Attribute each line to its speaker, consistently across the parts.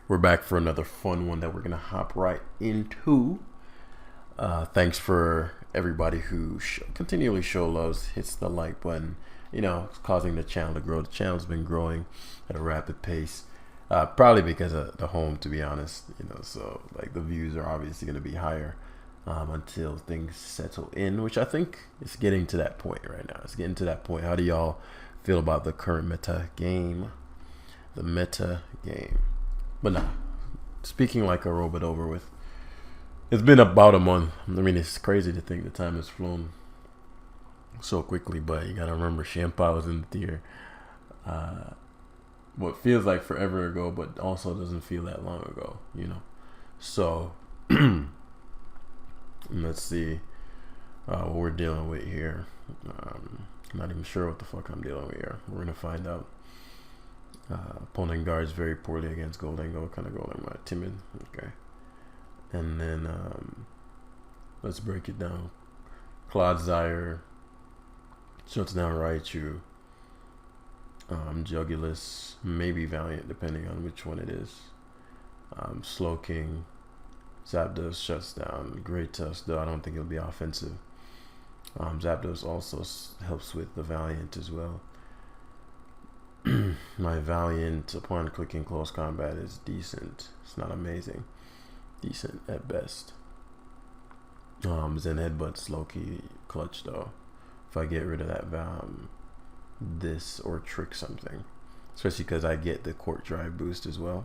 Speaker 1: We're back for another fun one that we're gonna hop right into. Thanks for everybody who continually show loves, hits the like button. You know, it's causing the channel to grow. The channel's been growing at a rapid pace, probably because of the home, to be honest. You know, so like the views are obviously gonna be higher until things settle in, which I think is getting to that point right now. It's getting to that point. How do y'all feel about the current meta game? The meta game. But nah, speaking like a robot over with. It's been about a month. I mean, it's crazy to think the time has flown so quickly, but you gotta remember Shampa was in the theater. What feels like forever ago, but also doesn't feel that long ago, you know? So, let's see what we're dealing with here. I'm not even sure what the fuck I'm dealing with here. We're gonna find out. Opponent guards very poorly against Gholdengo. Kind of Gholdengo timid. Okay. And then let's break it down. Claude Zaire shuts down Raichu. Jugulus, maybe Valiant, depending on which one it is. Slowking. Zapdos shuts down Great Tusk, though I don't think it'll be offensive. Zapdos also helps with the Valiant as well. My Valiant upon clicking close combat is decent. It's not amazing. Decent at best. Zen Headbutt's low-key clutch though. If I get rid of that this or trick something. Especially because I get the Court Drive boost as well.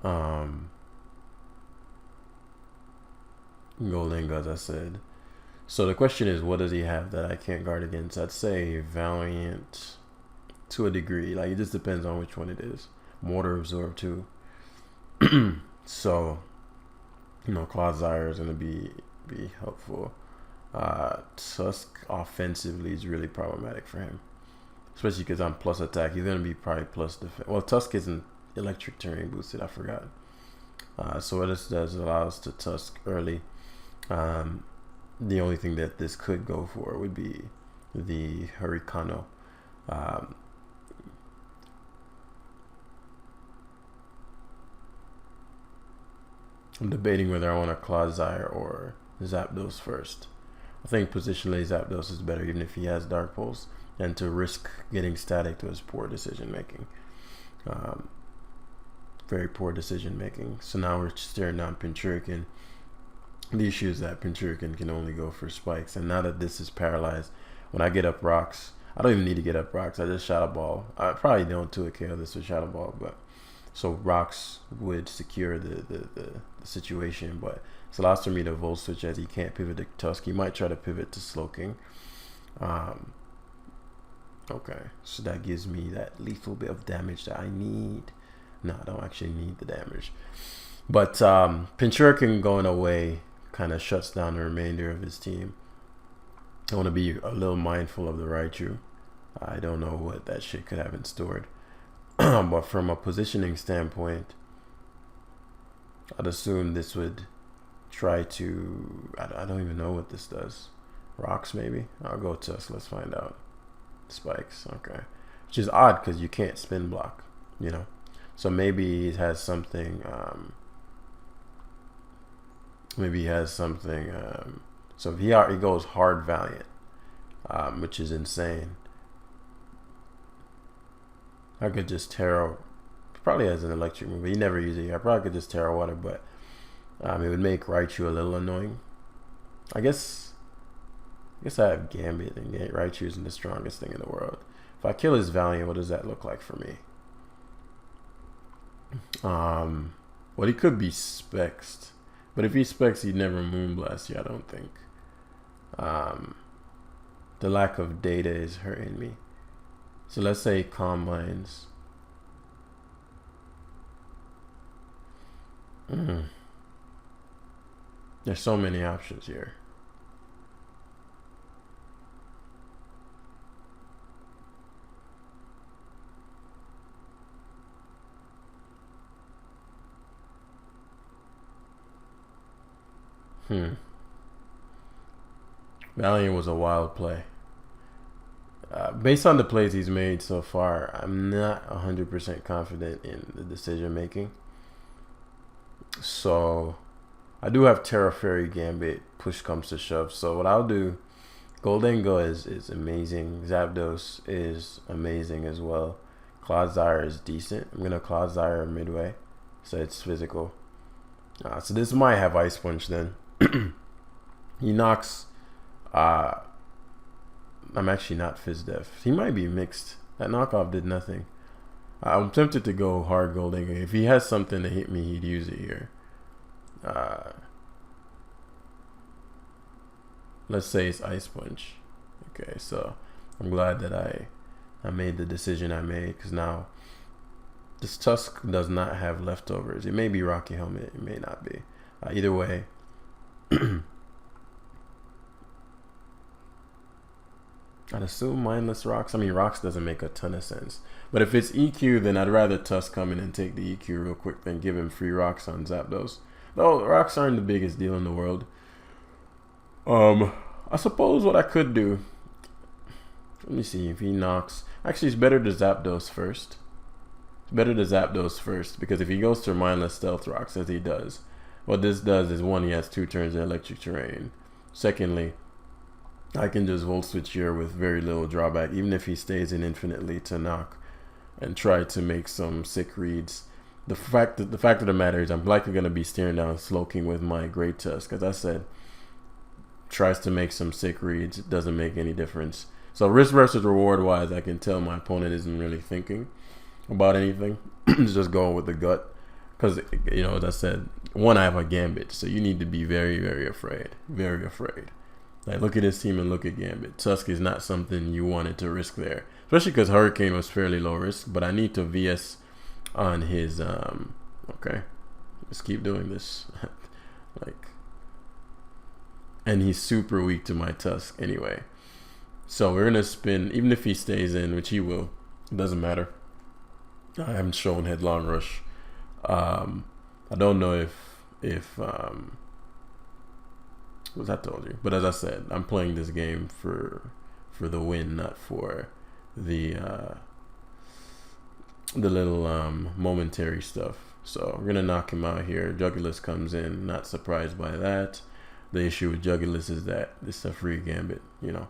Speaker 1: Gholdengo, as I said. So the question is, what does he have that I can't guard against? I'd say Valiant to a degree. Like, it just depends on which one it is. Mortar Absorb too. So, you know, Claude Zaire is going to be helpful. Tusk offensively is really problematic for him. Especially because I'm plus attack. He's going to be probably plus defense. Well, Tusk isn't electric terrain boosted. I forgot. So what this does allows to Tusk early. The only thing that this could go for would be the Hurricano. I'm debating whether I want to Claude Zaire or Zapdos first. I think positionally Zapdos is better even if he has Dark Pulse, and to risk getting static to his poor decision making. Very poor decision making. So now we're staring down Pinchurican. The issue is that Pinchurican can only go for spikes, and now that this is paralyzed, when I get up rocks, I don't even need to get up rocks. I just Shadow Ball. I probably don't 2 KO this with Shadow Ball, but so rocks would secure the situation, but it allows for me to Volt Switch as he can't pivot to Tusk. He might try to pivot to Slowking. Okay, so that gives me that lethal bit of damage that I need. No, I don't actually need the damage. But Pinchurican going away kind of shuts down the remainder of his team. I want to be a little mindful of the Raichu. I don't know what that shit could have in stored. But from a positioning standpoint, I'd assume this would try to... I don't even know what this does. Rocks, maybe? I'll go Tusk. Let's find out. Spikes. Okay. Which is odd because you can't spin block, you know? So maybe it has something... maybe he has something... so if he goes hard Valiant, which is insane. I could just Terra, probably has an electric move, but he never uses it. I probably could just Terra Water, but it would make Raichu a little annoying. I guess I have Gambit, and Raichu isn't the strongest thing in the world. If I kill his Valiant, what does that look like for me? Well, he could be Spexed, but if he Specs, he'd never Moonblast you, I don't think. The lack of data is hurting me. So let's say Combines. There's so many options here. Valiant was a wild play. Based on the plays he's made so far, I'm not 100% confident in the decision making. So I do have Terra Fairy Gambit. Push comes to shove. So what I'll do, Gholdengo is amazing. Zapdos is amazing as well. Clodsire is decent. I'm gonna Clodsire midway, so it's physical. So this might have Ice Punch then. He knocks. I'm actually not Fizz Def. He might be mixed. That knockoff did nothing. I'm tempted to go hard Gholdengo. If he has something to hit me, he'd use it here. Let's say it's Ice Punch. Okay, so I'm glad that I made the decision I made, because now this Tusk does not have leftovers. It may be Rocky Helmet, it may not be. Either way, I'd assume Mindless Rocks. I mean, Rocks doesn't make a ton of sense. But if it's EQ, then I'd rather Tusk come in and take the EQ real quick than give him free Rocks on Zapdos. Though Rocks aren't the biggest deal in the world. I suppose what I could do, let me see if he knocks. Actually, it's better to Zapdos first. It's better to Zapdos first, because if he goes to Mindless Stealth Rocks, as he does, what this does is, one, he has 2 turns in electric terrain. Secondly, I can just Volt Switch here with very little drawback, even if he stays in infinitely to knock and try to make some sick reads. The fact of the matter is, I'm likely going to be staring down Slowking with my Great Tusk. As I said, tries to make some sick reads. It doesn't make any difference. So risk versus reward wise, I can tell my opponent isn't really thinking about anything. He's just going with the gut. Because, you know, as I said, one, I have a Gambit. So you need to be very, very afraid. Very afraid. Like, look at this team and look at Gambit. Tusk is not something you wanted to risk there. Especially because Hurricane was fairly low risk. But I need to VS on his, okay. Let's keep doing this. Like, and he's super weak to my Tusk anyway. So we're going to spin, even if he stays in, which he will. It doesn't matter. I haven't shown Headlong Rush. I don't know if what I told you. But as I said, I'm playing this game for the win, not for the little momentary stuff. So we're gonna knock him out here. Jugulis comes in, not surprised by that. The issue with Jugulis is that it's a free Gambit, you know.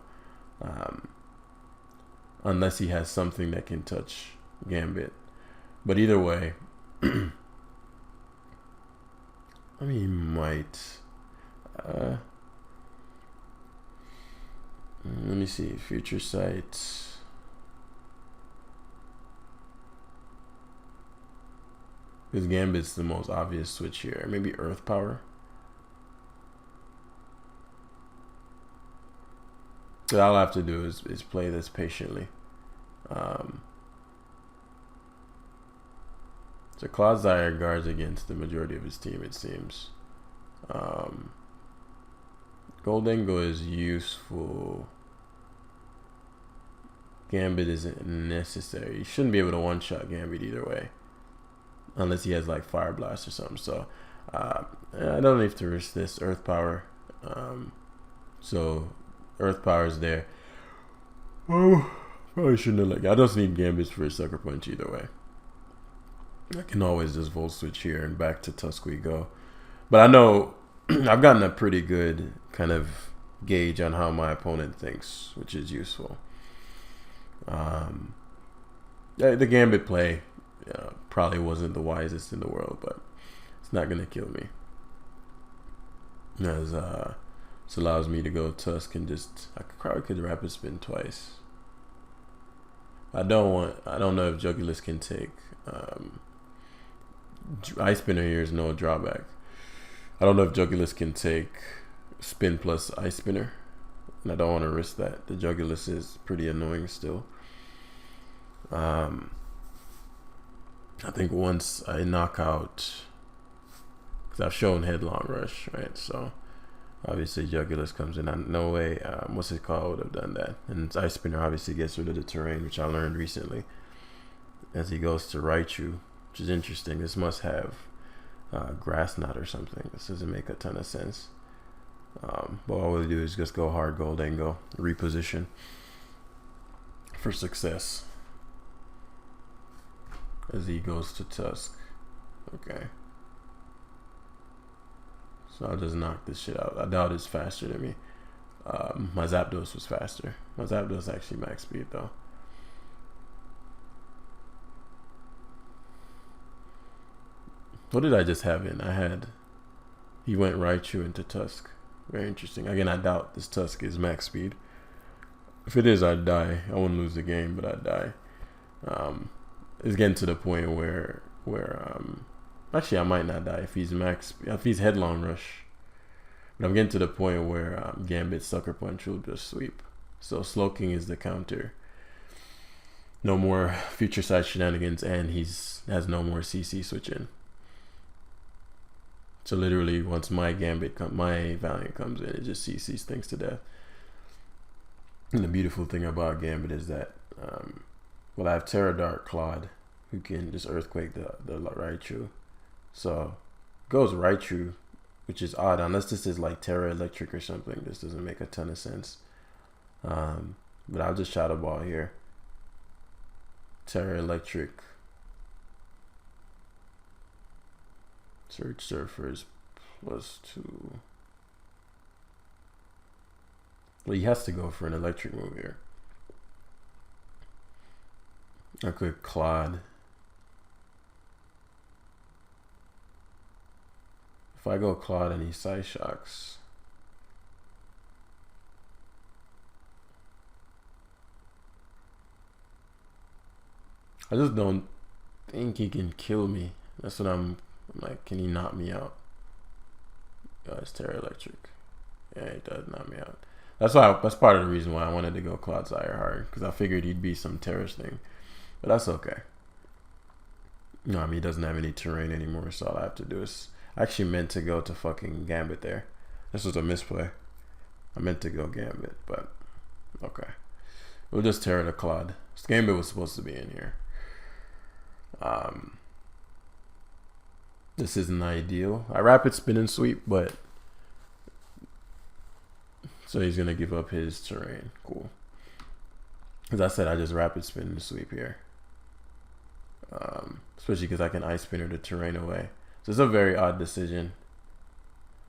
Speaker 1: Unless he has something that can touch Gambit. But either way, I mean, he might. Let me see. Future Sight. Because Gambit's the most obvious switch here. Maybe Earth Power. So all I have to do is play this patiently. So Clodsire guards against the majority of his team, it seems. Gholdengo is useful. Gambit isn't necessary. You shouldn't be able to one-shot Gambit either way. Unless he has like Fire Blast or something. So I don't need to risk this. Earth Power. So Earth Power is there. Oh, probably shouldn't have, like, I just need Gambits for a Sucker Punch either way. I can always just Volt Switch here and back to Tusk we go. But I know I've gotten a pretty good kind of gauge on how my opponent thinks, which is useful. The Gambit play probably wasn't the wisest in the world, but it's not going to kill me. As this allows me to go Tusk and just, I probably could Rapid Spin twice. I don't know if Jugulis can take Ice Spinner here is no drawback. I don't know if Jugulis can take Spin plus Ice Spinner, and I don't want to risk that. The Jugulis is pretty annoying still. I think once I knock out, because I've shown Headlong Rush, right? So obviously Jugulis comes in. No way, what's it called, would have done that. And Ice Spinner obviously gets rid of the terrain, which I learned recently. As he goes to Raichu, which is interesting. This must have Grass Knot or something. This doesn't make a ton of sense. But all we do is just go hard Gholdengo, reposition for success as he goes to Tusk. Okay. So I'll just knock this shit out. I doubt it's faster than me. My Zapdos was faster. My Zapdos actually max speed though. What did I just have in? He went Raichu into Tusk. Very interesting. Again, I doubt this Tusk is max speed. If it is, I'd die. I wouldn't lose the game, but I'd die. It's getting to the point where actually I might not die if he's Headlong Rush. But I'm getting to the point where Gambit Sucker Punch will just sweep. So Slowking is the counter. No more future side shenanigans, and has no more CC switching. So literally, once my Valiant comes in, it just CCs things to death. And the beautiful thing about Gambit is that, I have Terra Dark Claude, who can just Earthquake the Raichu. So goes Raichu, which is odd, unless this is like Terra Electric or something. This doesn't make a ton of sense. But I'll just Shadow Ball here. Terra Electric. Surge Surfers +2. Well, he has to go for an electric move here. I could Claude. If I go Claude and he Side Shocks, I just don't think he can kill me. That's what I'm like, can he knock me out? Oh, it's Terra Electric. Yeah, he does knock me out. That's part of the reason why I wanted to go Cloud Sire hard, because I figured he'd be some terrace thing. But that's okay. No, I mean, he doesn't have any terrain anymore, so all I have to do is... I actually meant to go to fucking Gambit there. This was a misplay. I meant to go Gambit, but... okay. We'll just Terra the Claude. This Gambit was supposed to be in here. This isn't ideal. I Rapid Spin and Sweep, but... so he's going to give up his terrain. Cool. As I said, I just Rapid Spin and Sweep here. Especially because I can Ice Spinner the terrain away. So it's a very odd decision.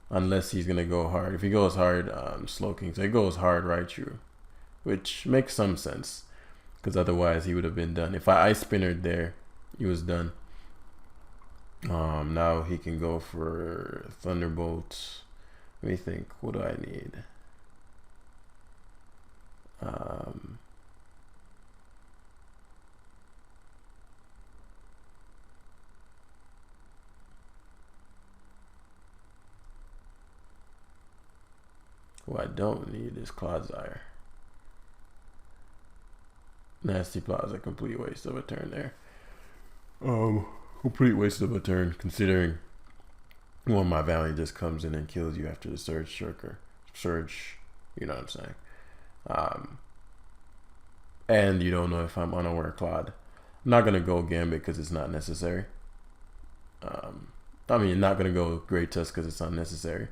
Speaker 1: Unless he's going to go hard. If he goes hard, Slowking. So he goes hard Raichu. Which makes some sense. Because otherwise he would have been done. If I Ice Spinnered there, he was done. Now he can go for Thunderbolt. Let me think. What do I need? What I don't need is Clodsire. Nasty Plaza, complete waste of a turn there. Complete waste of a turn, considering one, my Valiant just comes in and kills you after the Surge Shirker. Surge, you know what I'm saying. And you don't know if I'm unaware Claude. I'm not gonna go Gambit because it's not necessary. I mean, not gonna go Great Tusk because it's unnecessary.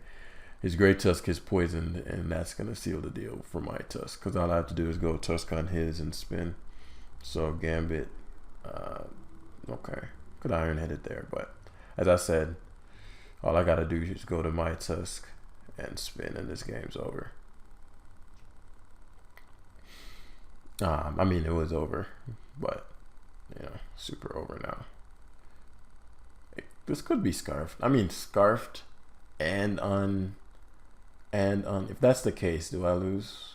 Speaker 1: His Great Tusk is poisoned, and that's gonna seal the deal for my Tusk. Because all I have to do is go Tusk on his and spin. So Gambit, okay, could Iron Head it there, but as I said, all I gotta do is go to my Tusk and spin, and this game's over. I mean, it was over, but you know, super over now. This could be Scarfed. I mean, Scarfed and on. If that's the case, do I lose?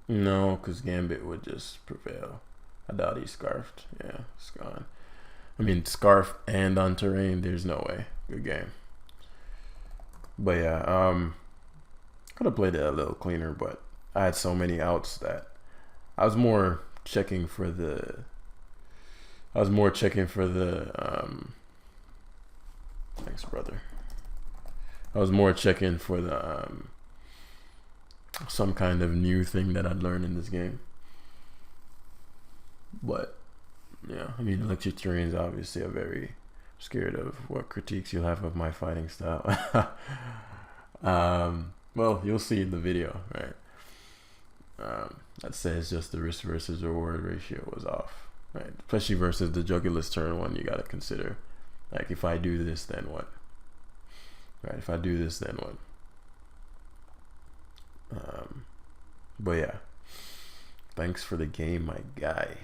Speaker 1: No, because Gambit would just prevail. I doubt he's Scarfed. Yeah, it's gone. I mean, Scarf and on terrain, there's no way. Good game. But yeah, could have played it a little cleaner, but I had so many outs that I was more checking for the thanks, brother. I was more checking for the some kind of new thing that I'd learned in this game. But yeah, I mean, electric terrains obviously are very scared of what critiques you'll have of my fighting style. Well, you'll see in the video, right? That says just the risk versus reward ratio was off, right? Especially versus the Jugular's turn one, you got to consider Like, if I do this, then what? Right, if I do this, then what? But yeah, thanks for the game, my guy.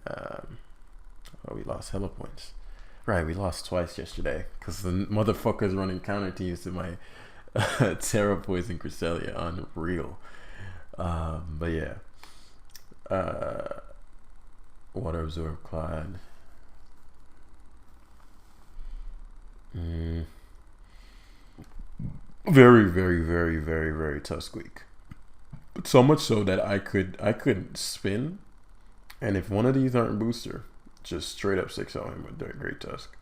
Speaker 1: Oh, we lost hella points. Right, we lost twice yesterday because the motherfuckers running counter teams to my Terra Poison Cresselia. Unreal. But yeah. Water Absorb Clyde. Very, very, very, very, very Tusk week. But so much so that I could spin, and if one of these aren't booster, just straight up 6-0 him with their Great Tusk.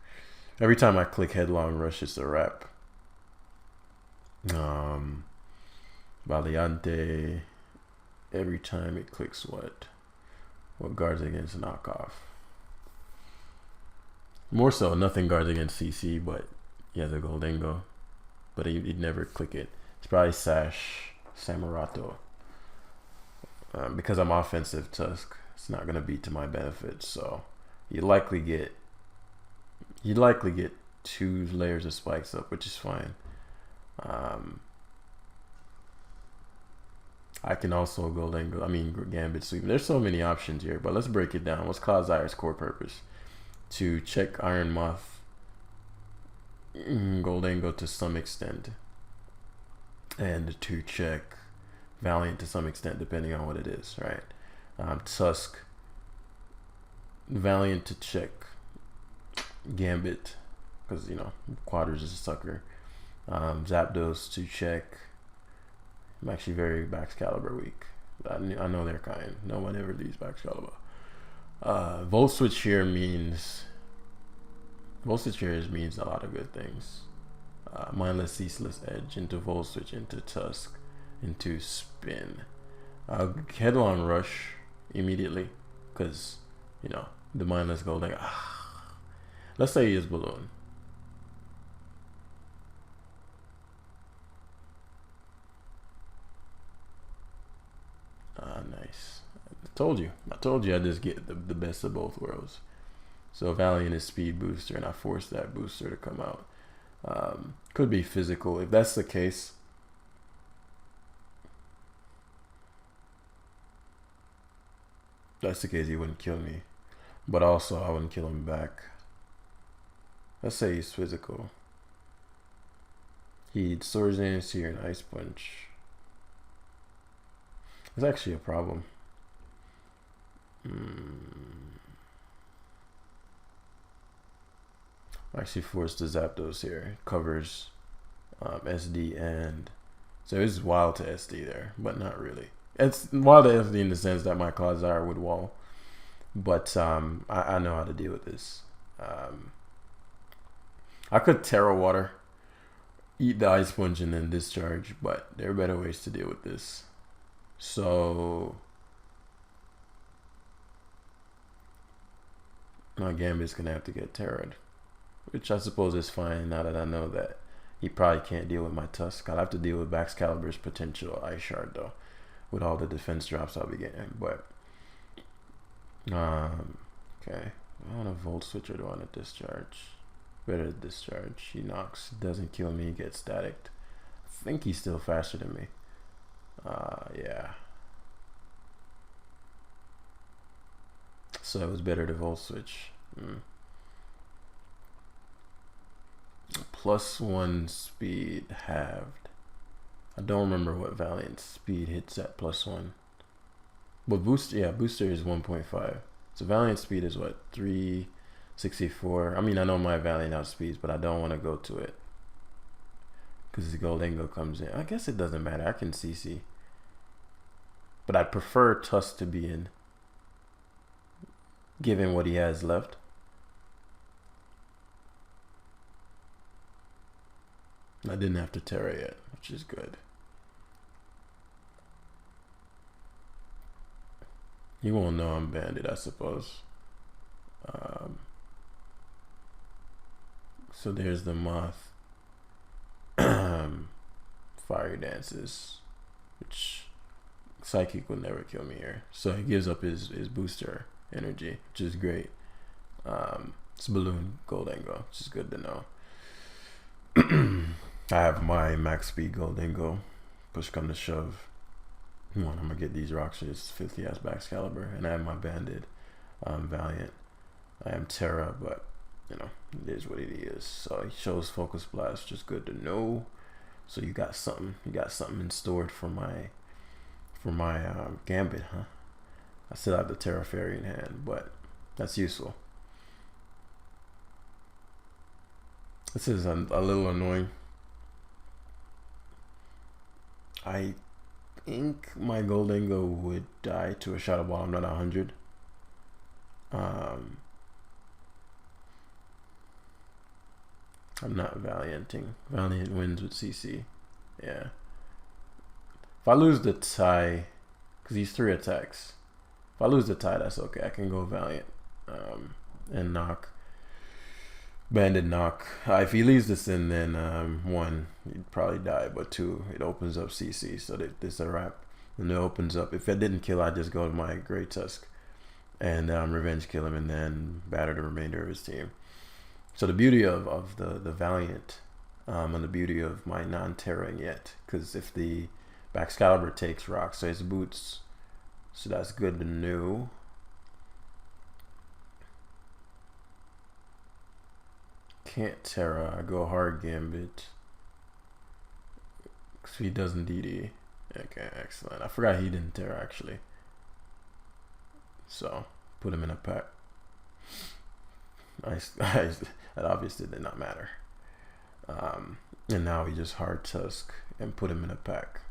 Speaker 1: Every time I click Headlong Rush, it's a wrap. Valiante. Every time it clicks what guards against knockoff. More so, nothing guards against CC, but he has a Gholdengo. But he'd never click it. It's probably Sash Samurato. Because I'm offensive Tusk, it's not gonna be to my benefit. So you likely get 2 layers of spikes up, which is fine. I can also Gambit Sweep. There's so many options here, but let's break it down. What's Cloudsire's core purpose? To check Iron Moth, Gholdengo to some extent, and to check Valiant to some extent, depending on what it is, right? Tusk, Valiant to check Gambit, because Quadras is a sucker. Zapdos to check. I'm actually very Baxcalibur weak. I know their kind. No one ever leaves Baxcalibur. Volt Switch here means a lot of good things. Mindless Ceaseless Edge into Volt Switch into Tusk into Spin. Headlong Rush immediately, because the Mindless Golden. Let's say he is Balloon. Nice. I told you I just get the best of both worlds. So Valiant is speed booster, and I forced that booster to come out. Could be physical. If that's the case, he wouldn't kill me. But also, I wouldn't kill him back. Let's say he's physical. He Swords Dance here and Ice Punch. It's actually a problem. Actually forced the Zapdos here. Covers SD, and so it's wild to SD there, but not really. It's wild to SD in the sense that my Clodsire would wall, but I know how to deal with this. I could Terra Water, eat the Ice Punch, and then discharge, but there are better ways to deal with this. So my Gambit's gonna have to get Terra'd, which I suppose is fine now that I know that he probably can't deal with my Tusk. I'll have to deal with Baxcalibur's potential Ice Shard though, with all the defense drops I'll be getting. But okay, I want to Volt Switch or do I want to discharge? Better to discharge. He knocks, doesn't kill me, gets staticked. I think he's still faster than me. Yeah. So it was better to Volt Switch. +1 speed halved. I don't remember what Valiant speed hits at +1. But booster is 1.5. So Valiant speed is what, 364. I mean, I know my Valiant outspeeds, but I don't want to go to it because the Gholdengo comes in. I guess it doesn't matter. I can CC, but I prefer Tusk to be in, given what he has left. I didn't have to Terra yet, which is good. You won't know I'm banded, I suppose. So there's the Moth. Fire Dances, which Psychic will never kill me here. So he gives up his booster energy, which is great. It's balloon Gholdengo, which is good to know. I have my max speed Gholdengo. Push come to shove. One, I'm gonna get these rocks. It's 50 ass back caliber, and I have my banded Valiant. I am Terra, but you know it is what it is. So he shows focus blast, which is good to know. So you got something. You got something in store for my Gambit, huh? I still have the Terra Fairy in hand, but that's useful. This is a little annoying. I think my Gholdengo would die to a Shadow Ball. I'm not 100. I'm not Valianting. Valiant wins with CC. Yeah. If I lose the tie, because he's 3 attacks. If I lose the tie, that's okay. I can go Valiant and knock. Banded knock. If he leaves this in, then 1, he'd probably die. But 2, it opens up CC. So this is a wrap. And it opens up. If it didn't kill, I just go to my Great Tusk and revenge kill him and then batter the remainder of his team. So the beauty of the Valiant and the beauty of my non-terraing yet, because if the Excalibur takes rocks, so it's boots. So that's good to know. Can't Terra. I go hard Gambit. So he doesn't DD. Okay, excellent. I forgot he didn't Terra actually. So put him in a pack. That obviously did not matter. And now we just hard Tusk and put him in a pack.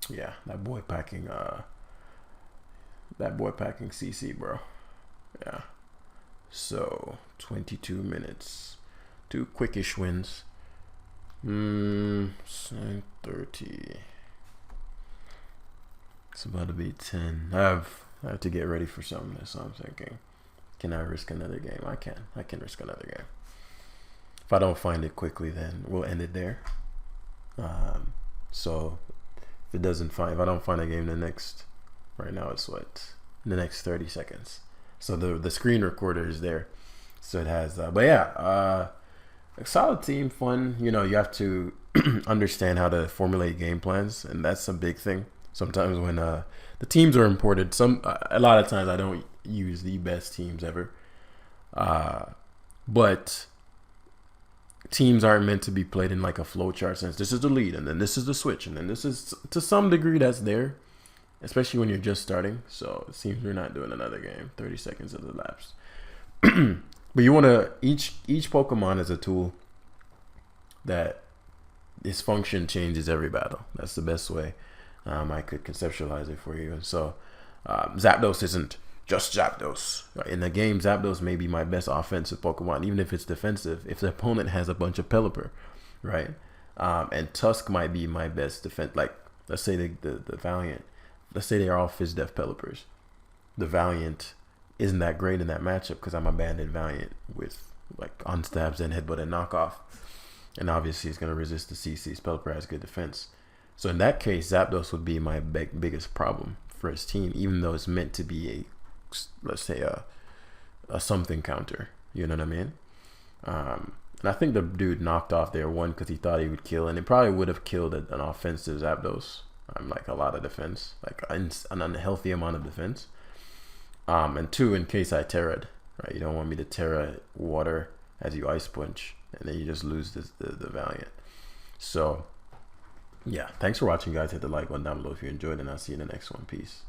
Speaker 1: Yeah, that boy packing CC, bro. Yeah. So 22 minutes. 2 quickish wins. 9:30. It's about to be 10. I have to get ready for something, so I'm thinking, can I risk another game? I can risk another game. If I don't find it quickly, then we'll end it there. So if I don't find a game right now it's what? The next 30 seconds. So the screen recorder is there. So it has, but yeah, a solid team, fun. You know, you have to understand how to formulate game plans, and that's a big thing. Sometimes when the teams are imported, a lot of times I don't use the best teams ever. But teams aren't meant to be played in like a flowchart sense. This is the lead, and then this is the switch, and then this is, to some degree, that's there, especially when you're just starting. So it seems we're not doing another game. 30 seconds has elapsed. But you want to, each Pokemon is a tool that its function changes every battle. That's the best way I could conceptualize it for you. And so Zapdos isn't just Zapdos. In the game, Zapdos may be my best offensive Pokemon, even if it's defensive, if the opponent has a bunch of Pelipper, right? And Tusk might be my best defense. Like, let's say the Valiant, let's say they're all Fizdef Pelipers. The Valiant isn't that great in that matchup because I'm a banded Valiant with like unstabs and headbutt and knockoff. And obviously it's going to resist the CC's. Pelipper has good defense. So in that case, Zapdos would be my biggest problem for his team, even though it's meant to be let's say a something counter. You know what I mean? And I think the dude knocked off there, 1, because he thought he would kill, and it probably would have killed an offensive Zapdos. Like a lot of defense, like an unhealthy amount of defense. And 2, in case I Terra'd, right? You don't want me to Terra water as you Ice Punch, and then you just lose the Valiant. So, yeah, thanks for watching, guys. Hit the like button down below if you enjoyed, and I'll see you in the next one. Peace.